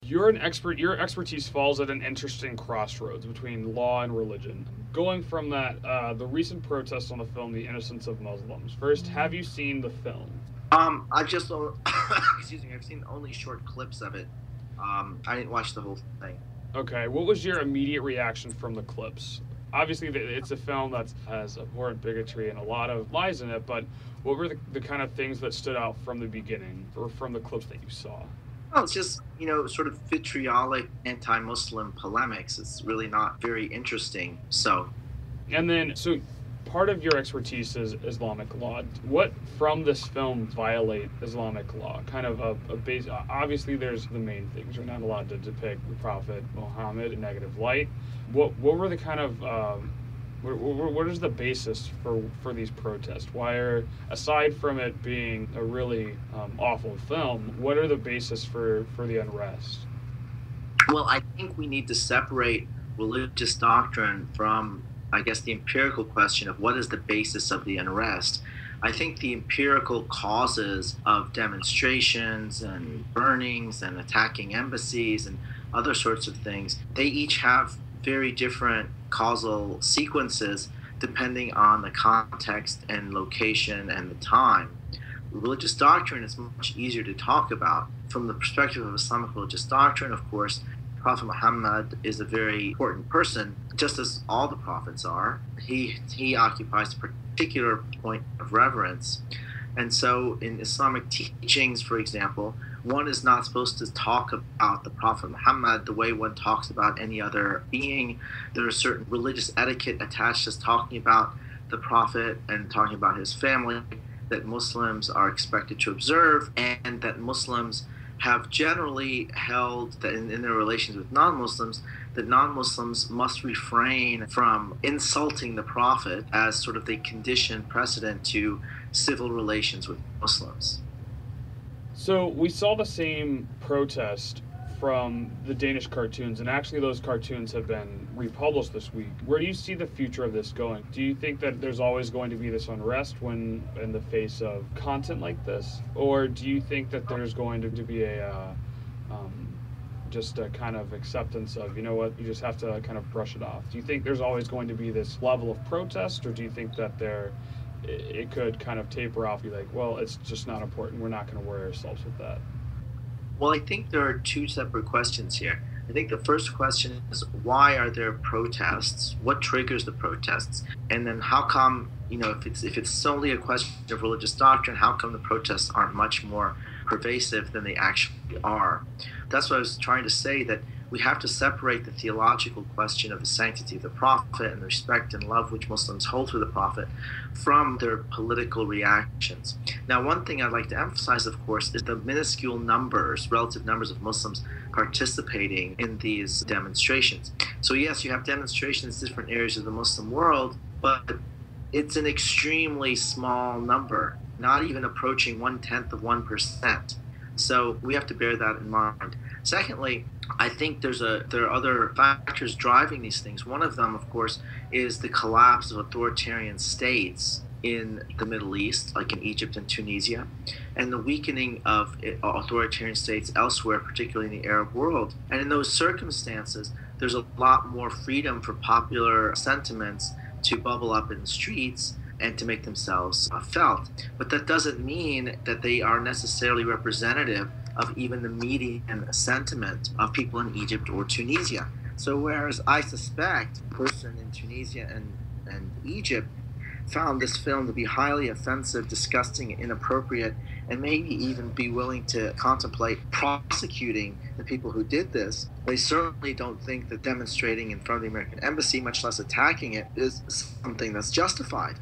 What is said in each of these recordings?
You're an expert. Your expertise falls at an interesting crossroads between law and religion. Going from that, the recent protests on the film "The Innocence of Muslims." First, have you seen the film? I've just, excuse me, I've seen only short clips of it. I didn't watch the whole thing. Okay, what was your immediate reaction from the clips? Obviously, it's a film that has abhorrent bigotry and a lot of lies in it, but what were the kind of things that stood out from the beginning or from the clips that you saw? Well, it's just, sort of vitriolic anti-Muslim polemics. It's really not very interesting. So, And then, so part of your expertise is Islamic law. What from this film violate Islamic law? Kind of a base. Obviously, there's the main things. You're not allowed to depict the Prophet Muhammad in negative light. What were the kind of what is the basis for these protests? Why are, aside from it being a really awful film, what are the basis for the unrest? well, I think we need to separate religious doctrine from, I guess, the empirical question of what is the basis of the unrest. I think the empirical causes of demonstrations and burnings and attacking embassies and other sorts of things, they each have very different causal sequences depending on the context and location and the time. Religious doctrine is much easier to talk about. From the perspective of Islamic religious doctrine, of course, Prophet Muhammad is a very important person, just as all the prophets are. He occupies a particular point of reverence. And so in Islamic teachings, for example, one is not supposed to talk about the Prophet Muhammad the way one talks about any other being. There is certain religious etiquette attached to talking about the Prophet and talking about his family that Muslims are expected to observe, and that Muslims have generally held that in their relations with non-Muslims, that non-Muslims must refrain from insulting the Prophet as sort of the condition precedent to civil relations with Muslims. So we saw the same protest from the Danish cartoons, and actually those cartoons have been republished this week. Where do you see the future of this going? Do you think that there's always going to be this unrest when in the face of content like this? Or do you think that there's going to be just a kind of acceptance of, you know what, you just have to kind of brush it off? Do you think there's always going to be this level of protest, or do you think that it could kind of taper off, be like, well, it's just not important, we're not going to worry ourselves with that? Well, I think there are two separate questions here. I think the first question is, why are there protests? What triggers the protests? And then how come, if it's solely a question of religious doctrine, how come the protests aren't much more pervasive than they actually are? That's what I was trying to say, that we have to separate the theological question of the sanctity of the Prophet and the respect and love which Muslims hold for the Prophet from their political reactions. Now, one thing I'd like to emphasize, of course, is the minuscule numbers, relative numbers of Muslims participating in these demonstrations. So yes, you have demonstrations in different areas of the Muslim world, but it's an extremely small number, not even approaching 1/10 of 1%. So we have to bear that in mind. Secondly, I think there are other factors driving these things. One of them, of course, is the collapse of authoritarian states in the Middle East, like in Egypt and Tunisia, and the weakening of authoritarian states elsewhere, particularly in the Arab world. And in those circumstances, there's a lot more freedom for popular sentiments to bubble up in the streets and to make themselves felt. But that doesn't mean that they are necessarily representative of even the median sentiment of people in Egypt or Tunisia. So whereas I suspect a person in Tunisia and Egypt found this film to be highly offensive, disgusting, inappropriate, and maybe even be willing to contemplate prosecuting the people who did this, they certainly don't think that demonstrating in front of the American embassy, much less attacking it, is something that's justified.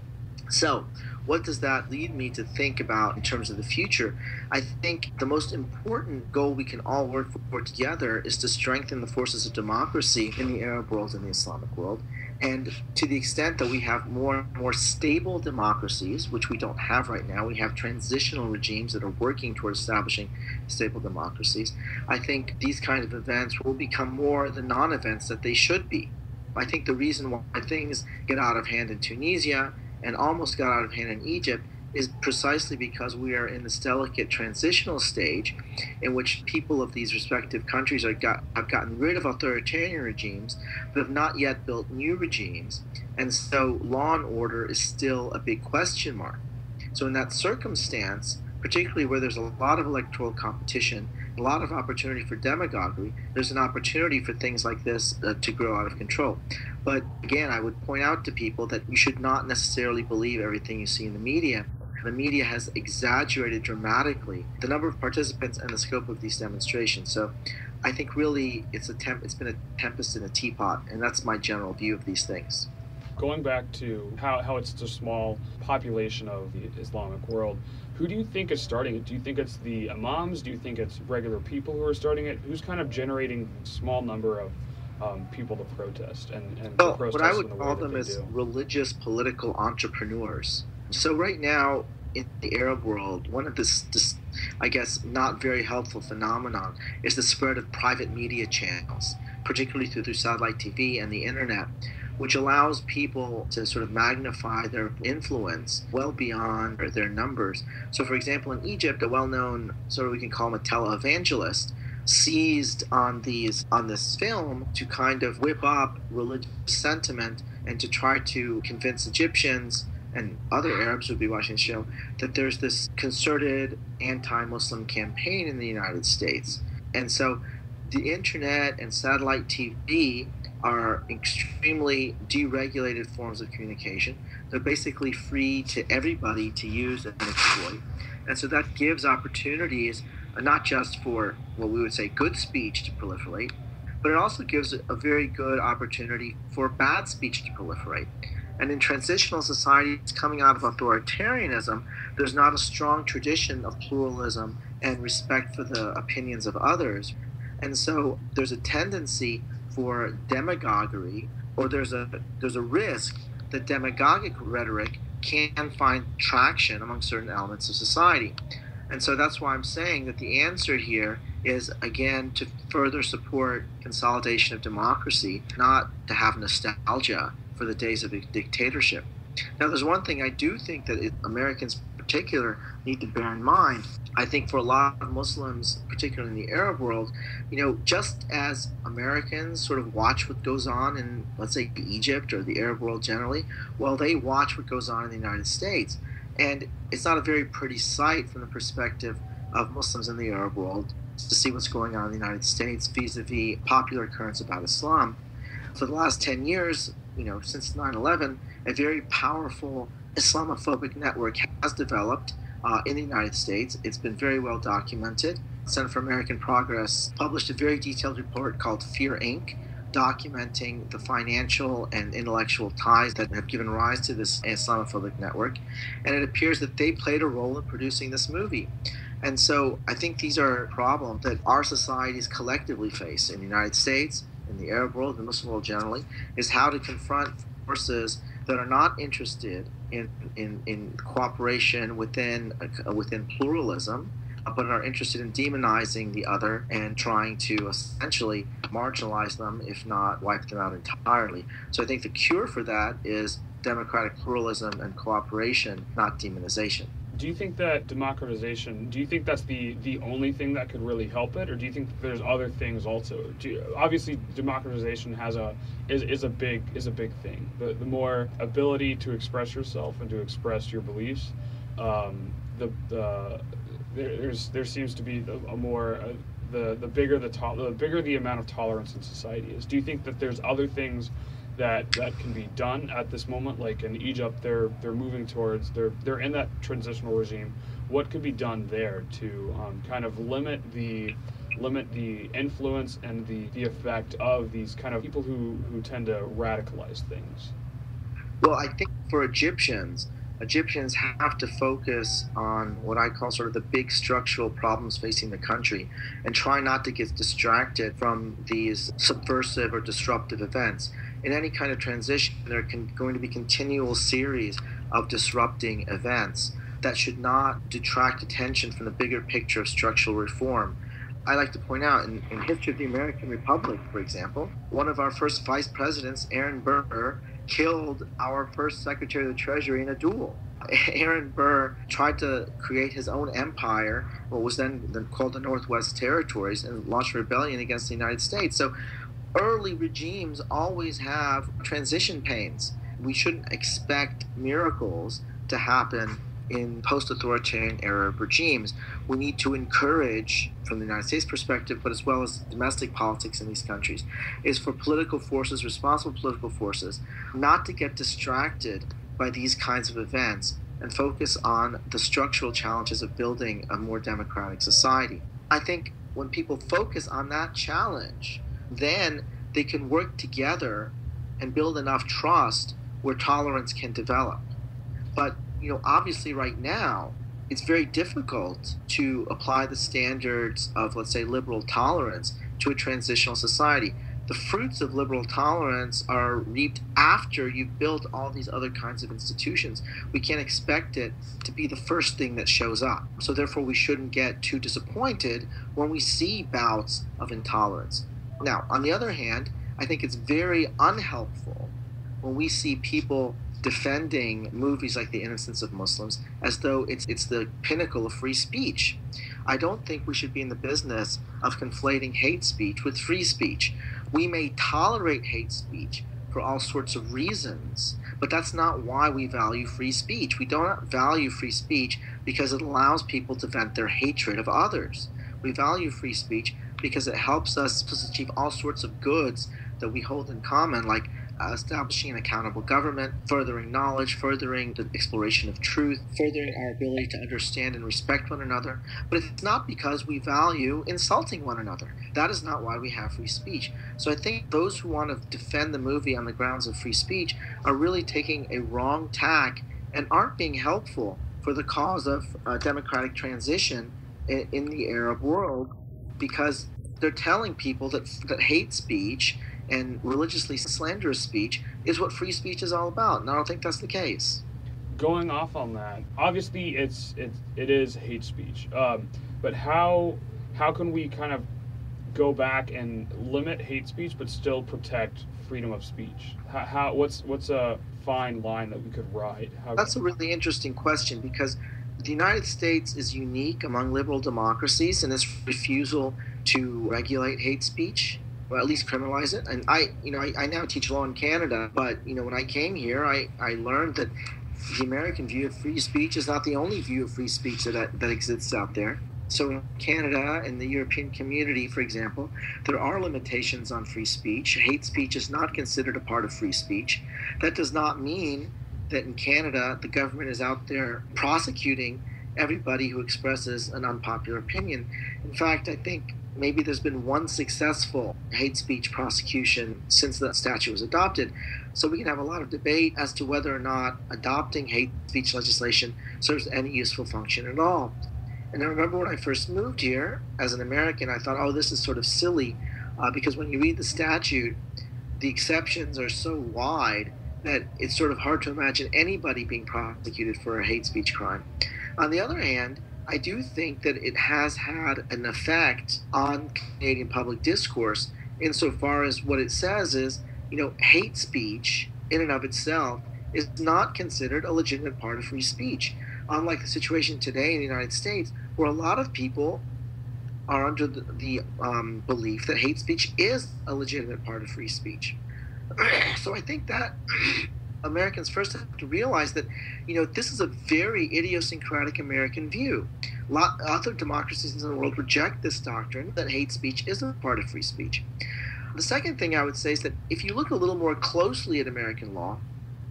So, what does that lead me to think about in terms of the future? I think the most important goal we can all work for together is to strengthen the forces of democracy in the Arab world and the Islamic world. And to the extent that we have more and more stable democracies, which we don't have right now, we have transitional regimes that are working toward establishing stable democracies, I think these kinds of events will become more the non-events that they should be. I think the reason why things get out of hand in Tunisia and almost got out of hand in Egypt is precisely because we are in this delicate transitional stage in which people of these respective countries have gotten rid of authoritarian regimes, but have not yet built new regimes. And so law and order is still a big question mark. So in that circumstance, particularly where there's a lot of electoral competition, a lot of opportunity for demagoguery, there's an opportunity for things like this to grow out of control. But again, I would point out to people that you should not necessarily believe everything you see in the media. The media has exaggerated dramatically the number of participants and the scope of these demonstrations. So I think really it's been a tempest in a teapot, and that's my general view of these things. Going back to how it's a small population of the Islamic world, who do you think is starting it? Do you think it's the imams? Do you think it's regular people who are starting it? Who's kind of generating a small number of people to protest and well, to protest what I in would the call way them that is they do? religious political entrepreneurs. So right now in the Arab world, one of this I guess not very helpful phenomenon is the spread of private media channels, particularly through satellite TV and the internet, which allows people to sort of magnify their influence well beyond their numbers. So, for example, in Egypt, a well-known sort of, we can call him a televangelist, seized on this film to kind of whip up religious sentiment and to try to convince Egyptians and other Arabs who would be watching the show that there's this concerted anti-Muslim campaign in the United States. And so the internet and satellite TV are extremely deregulated forms of communication. They're basically free to everybody to use and exploit. And so that gives opportunities not just for what we would say good speech to proliferate, but it also gives a very good opportunity for bad speech to proliferate. And in transitional societies coming out of authoritarianism, there's not a strong tradition of pluralism and respect for the opinions of others. And so there's a tendency for demagoguery, or there's a risk that demagogic rhetoric can find traction among certain elements of society. And so that's why I'm saying that the answer here is, again, to further support consolidation of democracy, not to have nostalgia for the days of dictatorship. Now, there's one thing I do think that Americans in particular need to bear in mind. I think for a lot of Muslims, particularly in the Arab world, just as Americans sort of watch what goes on in, let's say, Egypt or the Arab world generally, well, they watch what goes on in the United States. And it's not a very pretty sight from the perspective of Muslims in the Arab world to see what's going on in the United States vis-a-vis popular currents about Islam. For the last 10 years, since 9/11, a very powerful Islamophobic network has developed in the United States. It's been very well documented. Center for American Progress published a very detailed report called Fear Inc., documenting the financial and intellectual ties that have given rise to this Islamophobic network. And it appears that they played a role in producing this movie. And so I think these are problems that our societies collectively face in the United States, in the Arab world, the Muslim world generally, is how to confront forces that are not interested in cooperation within pluralism, but are interested in demonizing the other and trying to essentially marginalize them, if not wipe them out entirely. So I think the cure for that is democratic pluralism and cooperation, not demonization. Do you think that democratization, do you think that's the only thing that could really help it, or do you think there's other things also? Obviously, democratization is a big thing. The more ability to express yourself and to express your beliefs, there seems to be the bigger the amount of tolerance in society is. Do you think that there's other things that can be done at this moment? Like in Egypt, they're moving towards, they're in that transitional regime. What could be done there to kind of limit the influence and the effect of these kind of people who tend to radicalize things? Well, I think for Egyptians have to focus on what I call sort of the big structural problems facing the country and try not to get distracted from these subversive or disruptive events. In any kind of transition, there are going to be continual series of disrupting events that should not detract attention from the bigger picture of structural reform. I like to point out, in history of the American Republic, for example, one of our first vice presidents, Aaron Burr, killed our first Secretary of the Treasury in a duel. Aaron Burr tried to create his own empire, what was then called the Northwest Territories, and launched a rebellion against the United States. So early regimes always have transition pains. We shouldn't expect miracles to happen in post-authoritarian era regimes. We need to encourage, from the United States perspective, but as well as domestic politics in these countries, is for political forces, responsible political forces, not to get distracted by these kinds of events and focus on the structural challenges of building a more democratic society. I think when people focus on that challenge, then they can work together and build enough trust where tolerance can develop. But obviously right now, it's very difficult to apply the standards of, let's say, liberal tolerance to a transitional society. The fruits of liberal tolerance are reaped after you've built all these other kinds of institutions. We can't expect it to be the first thing that shows up. So therefore, we shouldn't get too disappointed when we see bouts of intolerance. Now, on the other hand, I think it's very unhelpful when we see people defending movies like The Innocence of Muslims as though it's the pinnacle of free speech. I don't think we should be in the business of conflating hate speech with free speech. We may tolerate hate speech for all sorts of reasons, but that's not why we value free speech. We don't value free speech because it allows people to vent their hatred of others. We value free speech because it helps us to achieve all sorts of goods that we hold in common, like establishing an accountable government, furthering knowledge, furthering the exploration of truth, furthering our ability to understand and respect one another. But it's not because we value insulting one another. That is not why we have free speech. So I think those who want to defend the movie on the grounds of free speech are really taking a wrong tack and aren't being helpful for the cause of democratic transition in the Arab world, because they're telling people that hate speech and religiously slanderous speech is what free speech is all about, and I don't think that's the case. Going off on that, obviously it is hate speech, but how can we kind of go back and limit hate speech but still protect freedom of speech? What's a fine line that we could ride? That's a really interesting question, because the United States is unique among liberal democracies in its refusal to regulate hate speech, or at least criminalize it. And I now teach law in Canada, but when I came here, I learned that the American view of free speech is not the only view of free speech that exists out there. So in Canada and the European community, for example, there are limitations on free speech. Hate speech is not considered a part of free speech. That does not mean that in Canada the government is out there prosecuting everybody who expresses an unpopular opinion. In fact, I think maybe there's been one successful hate speech prosecution since the statute was adopted. So we can have a lot of debate as to whether or not adopting hate speech legislation serves any useful function at all. And I remember when I first moved here as an American, I thought, oh, this is sort of silly, because when you read the statute, the exceptions are so wide that it's sort of hard to imagine anybody being prosecuted for a hate speech crime. On the other hand, I do think that it has had an effect on Canadian public discourse insofar as what it says is, hate speech in and of itself is not considered a legitimate part of free speech. Unlike the situation today in the United States, where a lot of people are under the belief that hate speech is a legitimate part of free speech. So I think that Americans first have to realize that, this is a very idiosyncratic American view. Other democracies in the world reject this doctrine that hate speech isn't part of free speech. The second thing I would say is that if you look a little more closely at American law,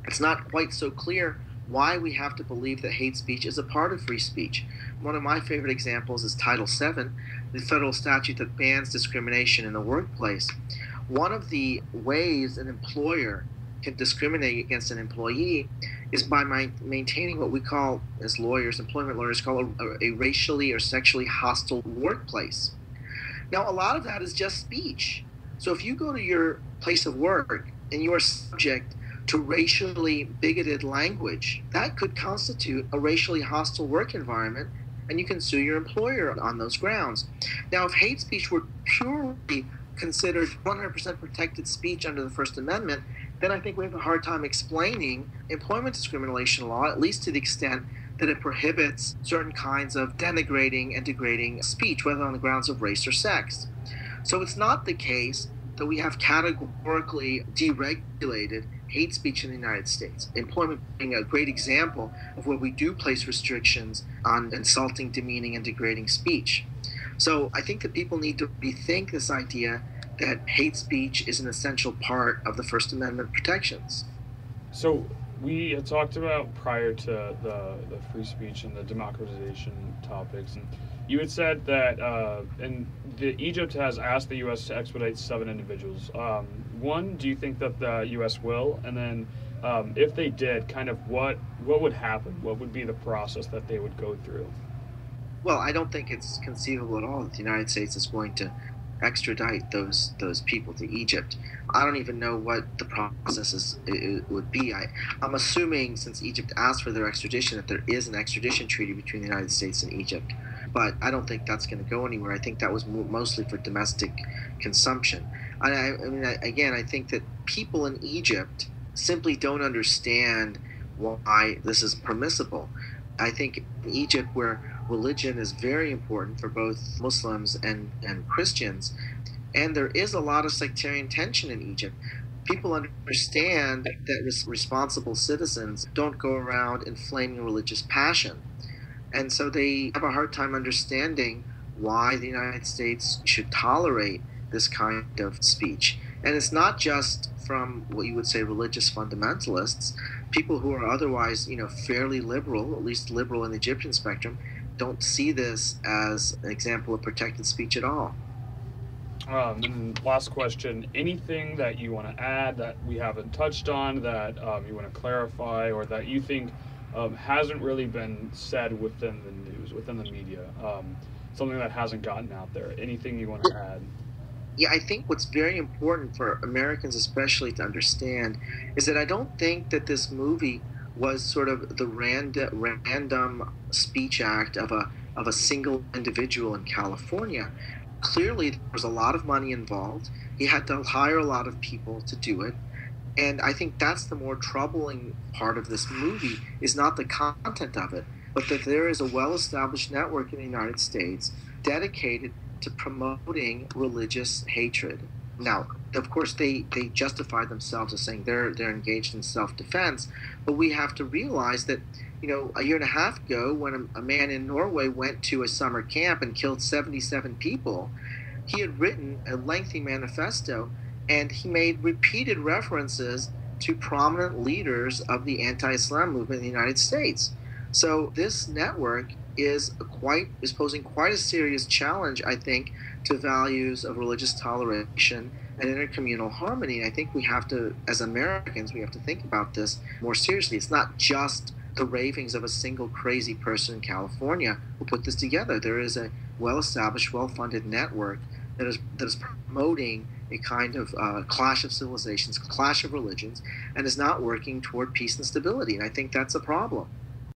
it's not quite so clear why we have to believe that hate speech is a part of free speech. One of my favorite examples is Title VII, the federal statute that bans discrimination in the workplace. One of the ways an employer can discriminate against an employee is by maintaining what we call, as lawyers, employment lawyers, call a racially or sexually hostile workplace. Now, a lot of that is just speech. So if you go to your place of work and you are subject to racially bigoted language, that could constitute a racially hostile work environment, and you can sue your employer on those grounds. Now, if hate speech were purely considered 100% protected speech under the First Amendment, then I think we have a hard time explaining employment discrimination law, at least to the extent that it prohibits certain kinds of denigrating and degrading speech, whether on the grounds of race or sex. So it's not the case that we have categorically deregulated hate speech in the United States. Employment being a great example of where we do place restrictions on insulting, demeaning, and degrading speech. So I think that people need to rethink this idea that hate speech is an essential part of the First Amendment protections. So we had talked about prior to the free speech and the democratization topics, and you had said that Egypt has asked the U.S. to expedite 7 individuals. One, do you think that the U.S. will? And then if they did, kind of what would happen? What would be the process that they would go through? Well, I don't think it's conceivable at all that the United States is going to extradite those people to Egypt. I don't even know what the process would be. I'm assuming, since Egypt asked for their extradition, that there is an extradition treaty between the United States and Egypt. But I don't think that's going to go anywhere. I think that was mostly for domestic consumption. I think that people in Egypt simply don't understand why this is permissible. I think in Egypt, where religion is very important for both Muslims and Christians, and there is a lot of sectarian tension in Egypt. People understand that responsible citizens don't go around inflaming religious passion. And so they have a hard time understanding why the United States should tolerate this kind of speech. And it's not just from what you would say religious fundamentalists. People who are otherwise, fairly liberal, at least liberal in the Egyptian spectrum, don't see this as an example of protected speech at all. And last question, anything that you want to add that we haven't touched on, that you want to clarify, or that you think hasn't really been said within the news, within the media, something that hasn't gotten out there? Anything you want to add? Yeah, I think what's very important for Americans especially to understand is that I don't think that this movie was sort of the random speech act of a single individual in California. Clearly, there was a lot of money involved. He had to hire a lot of people to do it. And I think that's the more troubling part of this movie, is not the content of it, but that there is a well-established network in the United States dedicated to promoting religious hatred. Now, of course, they justify themselves as saying they're engaged in self-defense, but we have to realize that, a year and a half ago, when a man in Norway went to a summer camp and killed 77 people, he had written a lengthy manifesto, and he made repeated references to prominent leaders of the anti-Islam movement in the United States. So this network is posing quite a serious challenge, I think, to values of religious toleration and intercommunal harmony. And I think we have to, as Americans, we have to think about this more seriously. It's not just the ravings of a single crazy person in California who put this together. There is a well-established, well-funded network that is promoting a kind of clash of civilizations, clash of religions, and is not working toward peace and stability. And I think that's a problem.